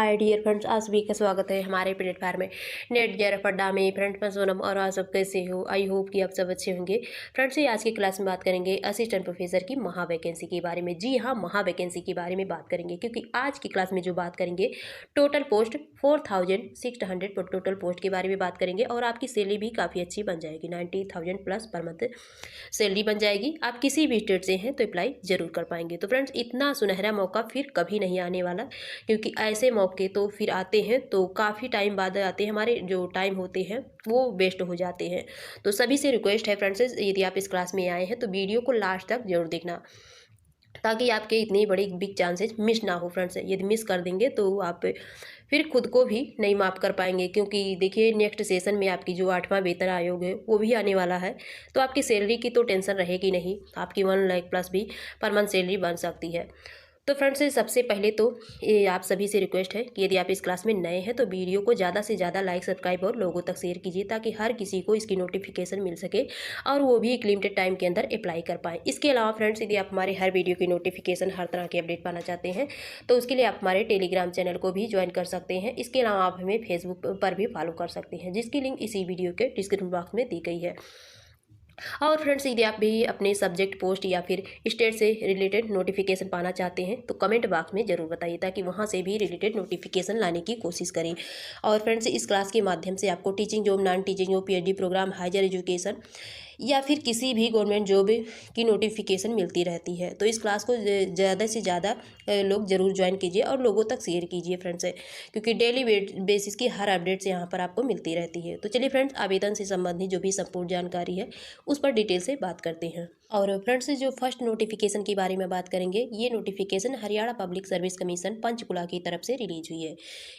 Hi dear friends, आप सभी का स्वागत है हमारे प्लेटफॉर्म में नेट जेआरएफ अड्डा में। फ्रेंड्स, मैं सोनम और आप सब कैसे हो? आई होप कि आप सब अच्छे होंगे। फ्रेंड्स, ये आज की क्लास में बात करेंगे असिस्टेंट प्रोफेसर की महा वैकेंसी के बारे में। जी हाँ, महा वैकेंसी के बारे में बात करेंगे, क्योंकि आज की क्लास में जो बात करेंगे टोटल पोस्ट 4600 टोटल पोस्ट के बारे में बात करेंगे। और आपकी सैलरी भी काफ़ी अच्छी बन जाएगी, 90,000 प्लस पर मंथ सैलरी बन जाएगी। आप किसी भी स्टेट से हैं तो अप्लाई जरूर कर पाएंगे। तो फ्रेंड्स, इतना सुनहरा मौका फिर कभी नहीं आने वाला, क्योंकि ऐसे मौके तो फिर आते हैं तो काफ़ी टाइम बाद आते हैं। हमारे जो टाइम होते हैं वो वेस्ट हो जाते हैं। तो सभी से रिक्वेस्ट है फ्रेंड्स, यदि आप इस क्लास में आए हैं तो वीडियो को लास्ट तक जरूर देखना, ताकि आपके इतनी बड़ी बिग चांसेस मिस ना हो। फ्रेंड्स, यदि मिस कर देंगे तो आप फिर खुद को भी नहीं माफ़ कर पाएंगे, क्योंकि देखिए नेक्स्ट सेशन में आपकी जो 8वां वेतन आयोग है वो भी आने वाला है। तो आपकी सैलरी की तो टेंशन रहेगी नहीं, आपकी 1 लाख प्लस भी पर मंथ सैलरी बन सकती है। तो फ्रेंड्स, सबसे पहले तो ये आप सभी से रिक्वेस्ट है कि यदि आप इस क्लास में नए हैं तो वीडियो को ज़्यादा से ज़्यादा लाइक, सब्सक्राइब और लोगों तक शेयर कीजिए, ताकि हर किसी को इसकी नोटिफिकेशन मिल सके और वो भी एक लिमिटेड टाइम के अंदर अप्लाई कर पाएँ। इसके अलावा फ्रेंड्स, यदि आप हमारे हर वीडियो की नोटिफिकेशन, हर तरह की अपडेट पाना चाहते हैं तो उसके लिए आप हमारे टेलीग्राम चैनल को भी ज्वाइन कर सकते हैं। इसके अलावा आप हमें फेसबुक पर भी फॉलो कर सकते हैं, जिसकी लिंक इसी वीडियो के डिस्क्रिप्शन बॉक्स में दी गई है। और फ्रेंड्स, यदि आप भी अपने सब्जेक्ट, पोस्ट या फिर स्टेट से रिलेटेड नोटिफिकेशन पाना चाहते हैं तो कमेंट बॉक्स में ज़रूर बताइए, ताकि वहां से भी रिलेटेड नोटिफिकेशन लाने की कोशिश करें। और फ्रेंड्स, इस क्लास के माध्यम से आपको teaching job, non teaching job, PhD programme, higher education या फिर किसी भी गवर्नमेंट जॉब की नोटिफिकेशन मिलती रहती है। तो इस क्लास को ज़्यादा से ज़्यादा लोग ज़रूर ज्वाइन कीजिए और लोगों तक शेयर कीजिए फ्रेंड्स, क्योंकि डेली बेसिस की हर अपडेट्स यहाँ पर आपको मिलती रहती है। तो चलिए फ्रेंड्स, आवेदन से संबंधित जो भी संपूर्ण जानकारी है उस पर डिटेल से बात करते हैं। और फ्रेंड्स, जो फर्स्ट नोटिफिकेशन के बारे में बात करेंगे, ये notification Haryana public service commission Panchkula की तरफ से रिलीज हुई है।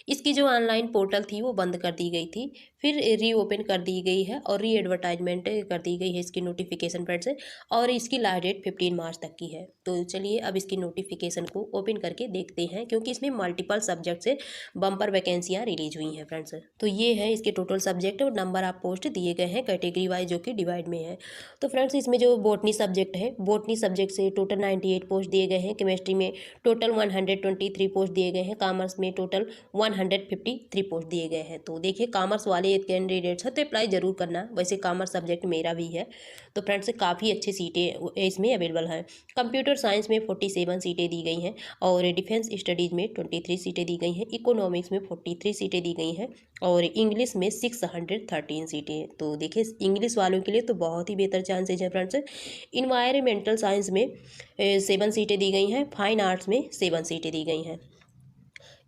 इसकी जो ऑनलाइन पोर्टल थी वो बंद कर दी गई थी, फिर रीओपन कर दी गई है और री एडवर्टाइजमेंट कर दी गई है इसकी नोटिफिकेशन फ्रेंड्स। और इसकी लास्ट डेट 15 मार्च तक की है। तो चलिए अब इसकी नोटिफिकेशन को ओपन करके देखते हैं, क्योंकि इसमें मल्टीपल सब्जेक्ट से बम्पर वैकेंसियाँ रिलीज हुई हैं फ्रेंड्स। तो ये है इसके टोटल सब्जेक्ट और नंबर ऑफ पोस्ट दिए गए हैं कैटेगरी वाइज, जो कि डिवाइड में है। तो फ्रेंड्स, इसमें जो बॉटनी सब्जेक्ट है, बॉटनी सब्जेक्ट से टोटल 98 पोस्ट दिए गए हैं। केमिस्ट्री में टोटल 123 पोस्ट दिए गए हैं। कॉमर्स में टोटल 153 पोस्ट दिए गए हैं। तो देखिए, कॉमर्स वाले कैंडिडेट्स हैं तो अप्लाई जरूर करना। वैसे कॉमर्स सब्जेक्ट मेरा भी है। तो फ्रेंड्स, काफ़ी अच्छी सीटें इसमें अवेलेबल हैं। कंप्यूटर साइंस में 47 सीटें दी गई हैं और डिफेंस स्टडीज़ में 23 सीटें दी गई हैं। इकोनॉमिक्स में 43 सीटें दी गई हैं और इंग्लिश में 613 सीटें। तो देखिए, इंग्लिश वालों के लिए तो बहुत ही बेहतर चांसेज है फ्रेंड्स। इन्वायरमेंटल साइंस में 7 सीटें दी गई हैं। फाइन आर्ट्स में 7 सीटें दी गई हैं।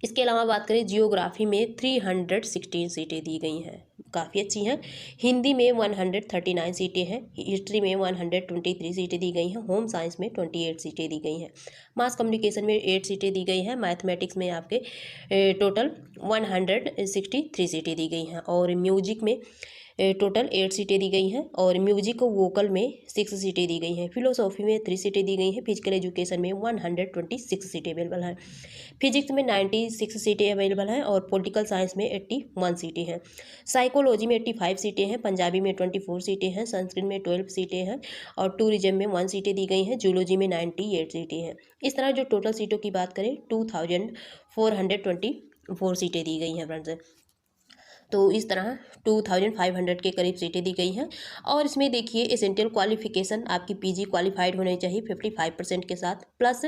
इसके अलावा बात करें जियोग्राफी में 316 सीटें दी गई हैं, काफ़ी अच्छी हैं। हिंदी में 139 सीटें हैं। हिस्ट्री में 123 सीटें दी गई हैं। होम साइंस में 28 सीटें दी गई हैं। मास कम्युनिकेशन में 8 सीटें दी गई हैं। मैथमेटिक्स में आपके टोटल 163 सीटें दी गई हैं। और म्यूजिक में टोटल 8 सीटें दी गई हैं और म्यूजिक वोकल में 6 सीटें दी गई हैं। फिलोसॉफी में 3 सीटें दी गई हैं। फिजिकल एजुकेशन में 126 सीटें अवेलेबल हैं। फिजिक्स में 96 सीटें अवेलेबल हैं और पॉलिटिकल साइंस में 81 सीटें हैं। साइकोलॉजी में 85 सीटें हैं। पंजाबी में 24 सीटें हैं। संस्कृत में 12 सीटें हैं और टूरिज्म में 1 सीटें दी गई हैं। जूलॉजी में 98 सीटें हैं। इस तरह जो टोटल सीटों की बात करें 2424 सीटें दी गई हैं फ्रेंड्स। तो इस तरह 2500 के करीब सीटें दी गई हैं। और इसमें देखिए, एसेंशियल क्वालिफिकेशन आपकी पीजी क्वालिफाइड होनी चाहिए 55% के साथ, प्लस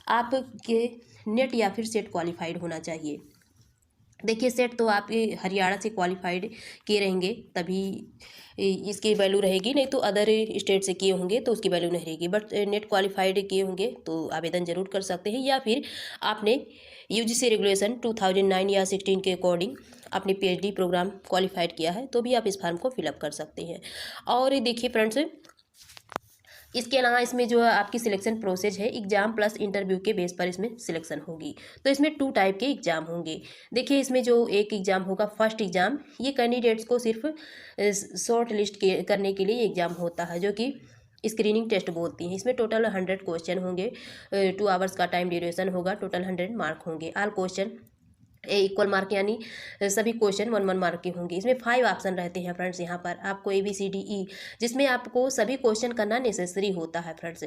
आपके नेट या फिर सेट क्वालिफाइड होना चाहिए। देखिए, सेट तो आप हरियाणा से क्वालिफाइड किए रहेंगे तभी इसकी वैल्यू रहेगी, नहीं तो अदर स्टेट से किए होंगे तो उसकी वैल्यू नहीं रहेगी। बट नेट क्वालिफाइड किए होंगे तो आवेदन जरूर कर सकते हैं, या फिर आपने यूजीसी रेगुलेशन 2009 या 16 के अकॉर्डिंग अपनी पीएचडी प्रोग्राम क्वालिफाइड किया है तो भी आप इस फॉर्म को फिलअप कर सकते हैं। और देखिए फ्रेंड्स, इसके अलावा इसमें जो आपकी सिलेक्शन प्रोसेस है, एग्जाम प्लस इंटरव्यू के बेस पर इसमें सिलेक्शन होगी। तो इसमें 2 टाइप के एग्जाम होंगे। देखिए, इसमें जो एक एग्जाम होगा, फर्स्ट एग्जाम, ये कैंडिडेट्स को सिर्फ शॉर्ट लिस्ट करने के लिए एग्जाम होता है, जो कि स्क्रीनिंग टेस्ट बोलती हैं। इसमें टोटल 100 क्वेश्चन होंगे। 2 आवर्स का टाइम ड्यूरेशन होगा। टोटल 100 मार्क होंगे। ऑल क्वेश्चन इक्वल मार्क, यानी सभी क्वेश्चन 1 मार्क के होंगे। इसमें 5 ऑप्शन रहते हैं फ्रेंड्स। यहाँ पर आपको ABCDE, जिसमें आपको सभी क्वेश्चन करना नेसेसरी होता है फ्रेंड्स,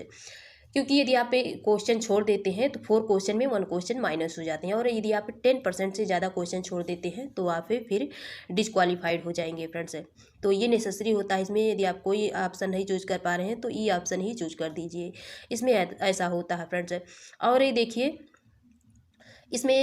क्योंकि यदि आप क्वेश्चन छोड़ देते हैं तो 4 क्वेश्चन में 1 क्वेश्चन माइनस हो जाते हैं, और यदि आप 10% से ज़्यादा क्वेश्चन छोड़ देते हैं तो आप फिर डिस्क्वालीफाइड हो जाएंगे फ्रेंड्स। तो ये नेसेसरी होता है इसमें, यदि आप कोई ऑप्शन नहीं चूज कर पा रहे हैं तो ई ऑप्शन ही चूज कर दीजिए, इसमें ऐसा होता है फ्रेंड्स। और ये देखिए इसमें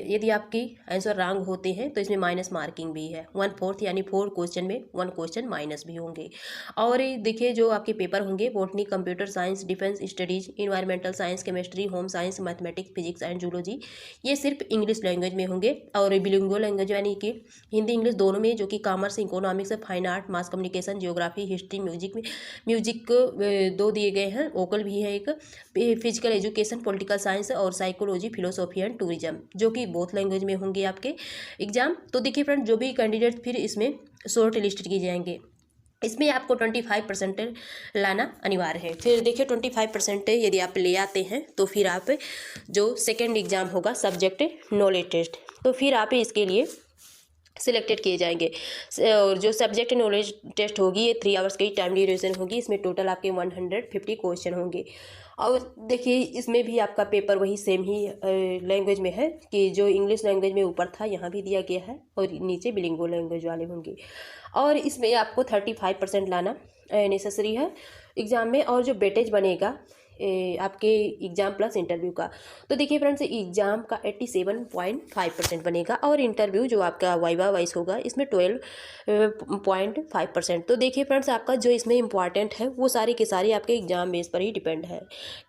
यदि आपकी आंसर रॉन्ग होते हैं तो इसमें माइनस मार्किंग भी है, 1/4 यानी 4 क्वेश्चन में 1 क्वेश्चन माइनस भी होंगे। और देखिए जो आपके पेपर होंगे botany, computer science, defence studies, environmental science, chemistry, home science, mathematics, physics and zoology, ये सिर्फ इंग्लिश लैंग्वेज में होंगे। और बिलिंगुअल लैंग्वेज यानी कि हिंदी इंग्लिश दोनों में, जो कि commerce, economics, fine art, mass communication, geography, history, music 2 दिए गए हैं, वोकल भी है एक, फिजिकल एजुकेशन, पॉलिटिकल साइंस और साइकोलॉजी, फिलोसॉफी एंड टूरिज्म, जो कि बोथ लैंग्वेज में होंगे आपके एग्जाम। तो देखिए फ्रेंड, जो भी कैंडिडेट फिर इसमें शॉर्ट लिस्ट किए जाएंगे, इसमें आपको 25% लाना अनिवार्य है। फिर देखिए 25% यदि आप ले आते हैं तो फिर आप जो सेकेंड एग्जाम होगा सब्जेक्ट नॉलेज टेस्ट, तो फिर आप इसके लिए सिलेक्टेड किए जाएंगे। और जो सब्जेक्ट नॉलेज टेस्ट होगी ये 3 आवर्स की टाइम ड्यूरेशन होगी, इसमें टोटल आपके 150 क्वेश्चन होंगे। और देखिए इसमें भी आपका पेपर वही सेम ही लैंग्वेज में है कि जो इंग्लिश लैंग्वेज में ऊपर था यहाँ भी दिया गया है, और नीचे बिलिंगुअल लैंग्वेज वाले होंगे। और इसमें आपको 35% लाना नेसेसरी है एग्ज़ाम में। और जो वेटेज बनेगा आपके एग्ज़ाम प्लस इंटरव्यू का, तो देखिए फ्रेंड्स एग्ज़ाम का 87.5% बनेगा, और इंटरव्यू जो आपका वाइवा वाइस होगा इसमें 12.5%। तो देखिए फ्रेंड्स आपका जो इसमें इम्पॉर्टेंट है वो सारी के सारी आपके एग्ज़ाम बेस पर ही डिपेंड है,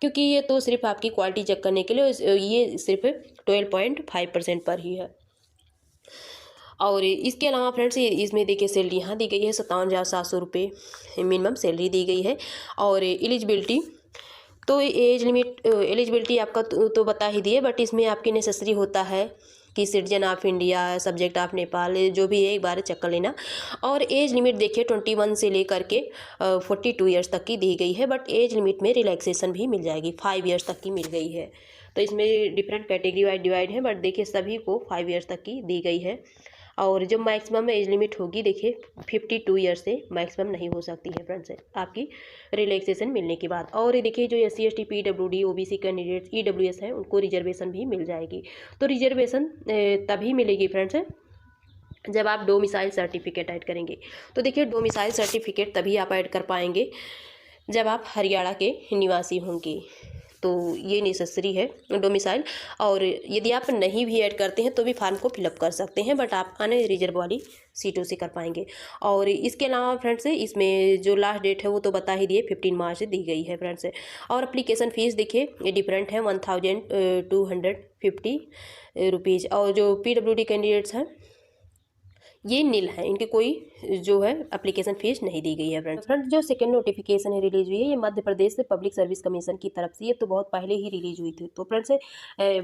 क्योंकि ये तो सिर्फ आपकी क्वालिटी चेक करने के लिए ये सिर्फ 12.5% पर ही है। और इसके अलावा फ्रेंड्स इसमें देखिए सैलरी यहाँ दी गई है 57,700 रुपये मिनिमम सैलरी दी गई है। और एलिजिबिलिटी, तो एलिजिबिलिटी आपका तो बता ही दिए, बट इसमें आपकी नेसेसरी होता है कि citizen of India, subject of Nepal, जो भी है एक बार चेक कर लेना। और एज लिमिट देखिए 21 से लेकर के 42 ईयर्स तक की दी गई है, बट एज लिमिट में रिलैक्सेशन भी मिल जाएगी, 5 ईयर्स तक की मिल गई है। तो इसमें डिफरेंट कैटेगरी वाइज डिवाइड है, बट देखिए सभी को 5 ईयर्स तक की दी गई है। और जो मैक्सिमम एज लिमिट होगी देखिए 52 ईयर्स से मैक्सिमम नहीं हो सकती है फ्रेंड्स आपकी रिलैक्सेशन मिलने के बाद। और ये देखिए जो SC ST PWD OBC candidates EWS हैं उनको रिजर्वेशन भी मिल जाएगी। तो रिजर्वेशन तभी मिलेगी फ्रेंड्स जब आप डोमिसाइल सर्टिफिकेट ऐड करेंगे। तो देखिए डोमिसाइल सर्टिफिकेट तभी आप ऐड कर पाएंगे जब आप हरियाणा के निवासी होंगे, तो ये नेसेसरी है डोमिसाइल। और यदि आप नहीं भी ऐड करते हैं तो भी फॉर्म को फिलअप कर सकते हैं, बट आप अन रिजर्व वाली सीटों से कर पाएंगे। और इसके अलावा फ्रेंड्स इसमें जो लास्ट डेट है वो तो बता ही दिए 15 मार्च दी गई है फ्रेंड्स। और एप्लीकेशन फ़ीस देखिए ये डिफरेंट है 1250 रुपीज़। और जो PWD कैंडिडेट्स हैं ये नील है, इनकी कोई जो है एप्लीकेशन फीस नहीं दी गई है फ्रेंड्स। जो सेकंड नोटिफिकेशन है रिलीज हुई है ये मध्य प्रदेश से पब्लिक सर्विस कमीशन की तरफ से, ये तो बहुत पहले ही रिलीज हुई थी। तो फ्रेंड्स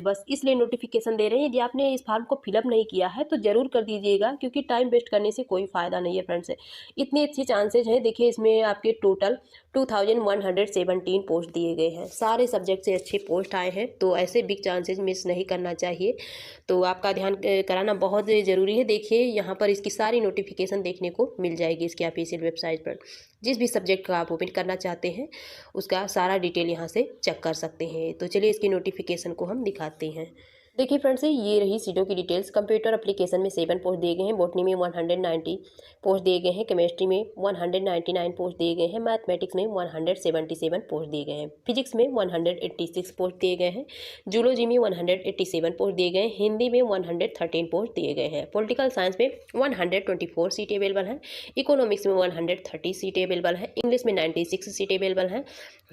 बस इसलिए नोटिफिकेशन दे रहे हैं, यदि आपने इस फॉर्म को फिलअप नहीं किया है तो जरूर कर दीजिएगा, क्योंकि टाइम वेस्ट करने से कोई फ़ायदा नहीं है फ्रेंड्स। इतनी अच्छी चांसेज हैं, देखिए इसमें आपके टोटल 2117 पोस्ट दिए गए हैं, सारे सब्जेक्ट से अच्छे पोस्ट आए हैं, तो ऐसे बिग चांसेज मिस नहीं करना चाहिए। तो आपका ध्यान कराना बहुत ज़रूरी है। देखिए यहाँ पर इसकी सारी नोटिफिकेशन देखने को मिल जाएगी इसकी ऑफिशियल वेबसाइट पर। जिस भी सब्जेक्ट का आप ओपन करना चाहते हैं उसका सारा डिटेल यहाँ से चेक कर सकते हैं। तो चलिए इसकी नोटिफिकेशन को हम दिखाते हैं। देखिए फ्रेंड्स ये रही सीटों की डिटेल्स। कंप्यूटर एप्लीकेशन में 7 पोस्ट दिए गए हैं, बॉटनी में 190 पोस्ट दिए गए हैं, केमिस्ट्री में 199 पोस्ट दिए गए हैं, मैथमेटिक्स में 177 पोस्ट दिए गए हैं, फिजिक्स में 186 पोस्ट दिए गए हैं, जूलॉजी में 187 पोस्ट दिए गए हैं, हिंदी में 113 पोस्ट दिए गए हैं, पॉलिटिकल साइंस में 124 सीटें अवेलेबल हैं, इकोनॉमिक्स में 130 सीटें अवेलेबल हैं, इंग्लिश में 96 सीटें अवेलेबल हैं,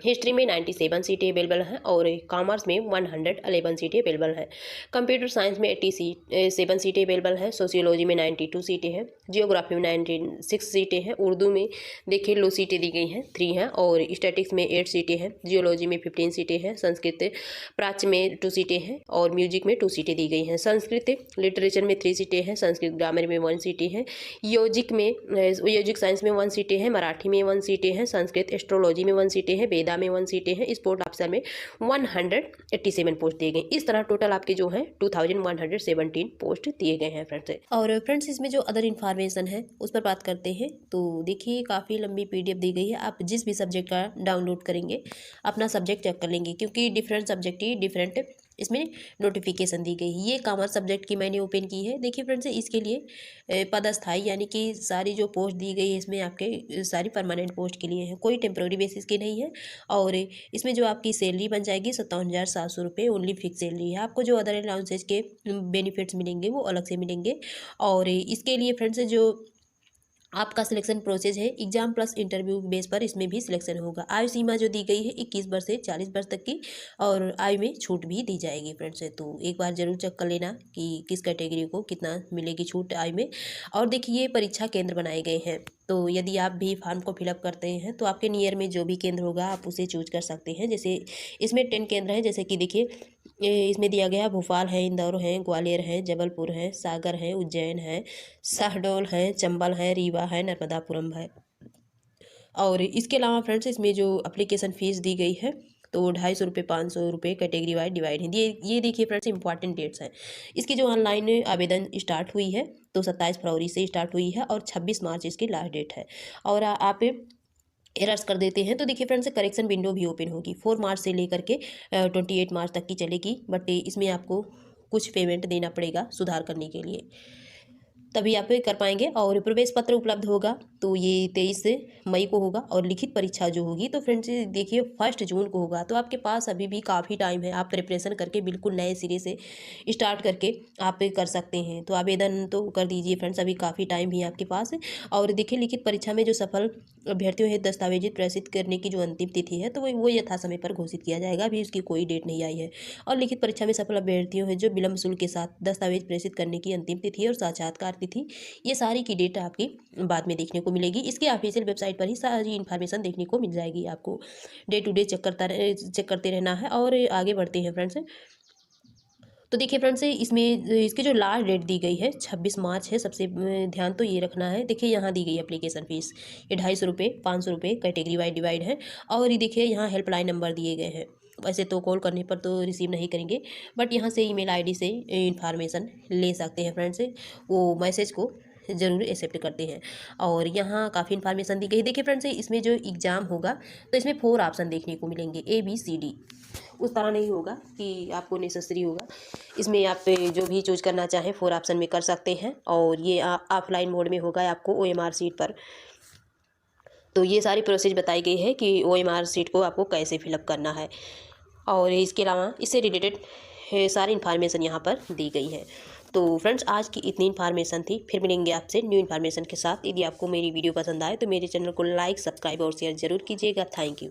हिस्ट्री में 97 सीटें अवेलेबल हैं, और कॉमर्स में 111 सीटें अवेलेबल हैं, कंप्यूटर साइंस में 87 सीटें अवेलेबल हैं, सोशियोलॉजी में 92 सीटें हैं, जियोग्राफी में 96 सीटें हैं, उर्दू में देखिए लो सीटें दी गई हैं 3 हैं, और स्टैटिक्स में 8 सीटें हैं, जियोलॉजी में 15 सीटें हैं, संस्कृत प्राच्य में 2 सीटें हैं, और म्यूजिक में 2 सीटें दी गई हैं, संस्कृत लिटरेचर में 3 सीटें हैं, संस्कृत ग्रामर में 1 सीटें हैं, योजिक साइंस में 1 सीटें हैं, मराठी में 1 सीटें हैं, संस्कृत एस्ट्रोलॉजी में 1 सीटें हैं, संविदा में 1 सीटें हैं, स्पोर्ट ऑफिसर में 187 पोस्ट दिए गए। इस तरह टोटल आपके जो हैं 2117 पोस्ट दिए गए हैं फ्रेंड्स। और फ्रेंड्स इसमें जो अदर इन्फॉर्मेशन है उस पर बात करते हैं। तो देखिए काफ़ी लंबी PDF दी गई है। आप जिस भी सब्जेक्ट का डाउनलोड करेंगे अपना सब्जेक्ट चेक कर लेंगे, क्योंकि डिफरेंट सब्जेक्ट की डिफरेंट इसमें नोटिफिकेशन दी गई है। ये कॉमर्स सब्जेक्ट की मैंने ओपन की है। देखिए फ्रेंड्स इसके लिए पदस्थाई यानी कि सारी जो पोस्ट दी गई है इसमें आपके सारी परमानेंट पोस्ट के लिए हैं, कोई टेम्प्रोरी बेसिस की नहीं है। और इसमें जो आपकी सैलरी बन जाएगी 57,700 रुपये ओनली फिक्स सैलरी है। आपको जो अदर अलाउंसेज के बेनिफिट्स मिलेंगे वो अलग से मिलेंगे। और इसके लिए फ्रेंड्स जो आपका सिलेक्शन प्रोसेस है एग्जाम प्लस इंटरव्यू बेस पर इसमें भी सिलेक्शन होगा। आयु सीमा जो दी गई है 21 वर्ष से 40 वर्ष तक की, और आयु में छूट भी दी जाएगी फ्रेंड्स। तो एक बार जरूर चेक कर लेना कि किस कैटेगरी को कितना मिलेगी छूट आयु में। और देखिए ये परीक्षा केंद्र बनाए गए हैं, तो यदि आप भी फॉर्म को फिलअप करते हैं तो आपके नियर में जो भी केंद्र होगा आप उसे चूज कर सकते हैं। जैसे इसमें 10 केंद्र हैं, जैसे कि देखिए इसमें दिया गया भोपाल है, इंदौर है, ग्वालियर है, जबलपुर है, सागर है, उज्जैन है, शहडोल है, चंबल है, रीवा है, नर्मदापुरम है। और इसके अलावा फ्रेंड्स इसमें जो एप्लीकेशन फ़ीस दी गई है तो 250 रुपये 500 रुपये कैटेगरी वाइज डिवाइड है। ये देखिए फ्रेंड्स इंपॉर्टेंट डेट्स हैं। इसकी जो ऑनलाइन आवेदन स्टार्ट हुई है तो 27 फरवरी से स्टार्ट हुई है और 26 मार्च इसकी लास्ट डेट है। और आप एरर्स कर देते हैं तो देखिए फ्रेंड्स करेक्शन विंडो भी ओपन होगी 4 मार्च से लेकर के 28 मार्च तक की चलेगी। बट इसमें आपको कुछ पेमेंट देना पड़ेगा सुधार करने के लिए, तभी आप कर पाएंगे। और प्रवेश पत्र उपलब्ध होगा तो ये 23 मई को होगा। और लिखित परीक्षा जो होगी तो फ्रेंड्स देखिए 1 जून को होगा। तो आपके पास अभी भी काफ़ी टाइम है, आप प्रिपरेशन करके बिल्कुल नए सिरे से स्टार्ट करके आप कर सकते हैं। तो आवेदन तो कर दीजिए फ्रेंड्स, अभी काफ़ी टाइम भी है आपके पास। और देखिए लिखित परीक्षा में जो सफल अभ्यर्थियों है दस्तावेजित प्रेषित करने की जो अंतिम तिथि है तो वो यथा समय पर घोषित किया जाएगा, अभी उसकी कोई डेट नहीं आई है। और लिखित परीक्षा में सफल अभ्यर्थियों है जो विलंब शुल्क के साथ दस्तावेज प्रेषित करने की अंतिम तिथि और साक्षात्कार तिथि, ये सारी की डेट आपकी बाद में देखने को मिलेगी। इसके ऑफिशियल वेबसाइट पर ही सारी इन्फॉर्मेशन देखने को मिल जाएगी। आपको डे टू डे चेक करते रहना है और आगे बढ़ते हैं फ्रेंड्स। तो देखिए फ्रेंड्स इसमें इसकी जो लास्ट डेट दी गई है 26 मार्च है। सबसे ध्यान तो ये रखना है, देखिए यहाँ दी गई एप्लीकेशन फ़ीस ये 250 रुपये 500 रुपये कैटेगरी वाइज डिवाइड है। और ये देखिए यहाँ हेल्पलाइन नंबर दिए गए हैं, वैसे तो कॉल करने पर तो रिसीव नहीं करेंगे बट यहाँ से ईमेल आईडी से इन्फॉर्मेशन ले सकते हैं फ्रेंड्स, वो मैसेज को ज़रूर एक्सेप्ट करते हैं। और यहाँ काफ़ी इन्फॉर्मेशन दी गई है। देखिए फ्रेंड्स इसमें जो एग्ज़ाम होगा तो इसमें 4 ऑप्शन देखने को मिलेंगे ABCD, उस तरह नहीं होगा कि आपको नेसेसरी होगा। इसमें आप जो भी चूज करना चाहें 4 ऑप्शन में कर सकते हैं। और ये ऑफलाइन मोड में होगा आपको OMR सीट पर। तो ये सारी प्रोसेस बताई गई है कि OMR सीट को आपको कैसे फिलअप करना है। और इसके अलावा इससे रिलेटेड सारी इन्फॉर्मेशन यहाँ पर दी गई है। तो फ्रेंड्स आज की इतनी इन्फॉर्मेशन थी, फिर मिलेंगे आपसे न्यू इन्फॉर्मेशन के साथ। यदि आपको मेरी वीडियो पसंद आए तो मेरे चैनल को लाइक सब्सक्राइब और शेयर जरूर कीजिएगा। Thank you.